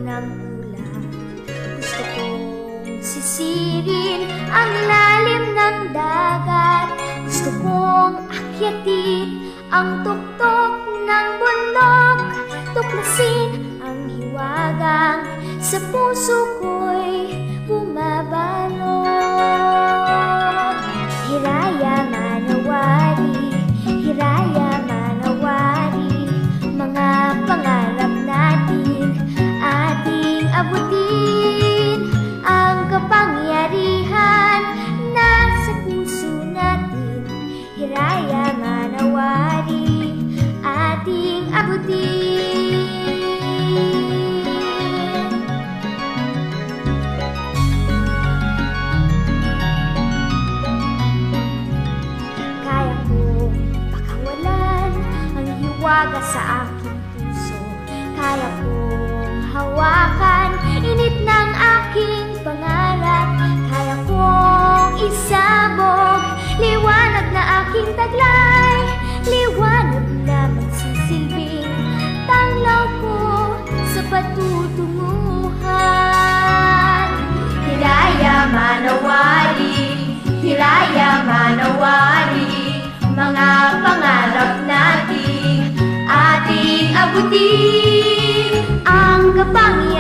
ng ulan. Gusto kong sisirin ang lalim ng dagat. Gusto kong akyatin ang tuktok ng bundok. Tuklasin ang hiwagang sa puso ko'y bumabalot. Hiraya manawari, hiraya manawari, mga pangarap natin ating abutin. Ang kapangyarihan nasa puso natin. Hiraya manawari, ating abutin. Kaya kong pakawalan ang hiwaga sa aking puso. Kaya kong hawakan init ng aking pangarap. Kaya kong isabog liwanag na aking taglay. Liwanag na magsisilbing tanglaw ko sa patutunguhan. Hiraya manawari, hiraya manawari, mga pangarap natin ating abutin. Ang kapangyarihan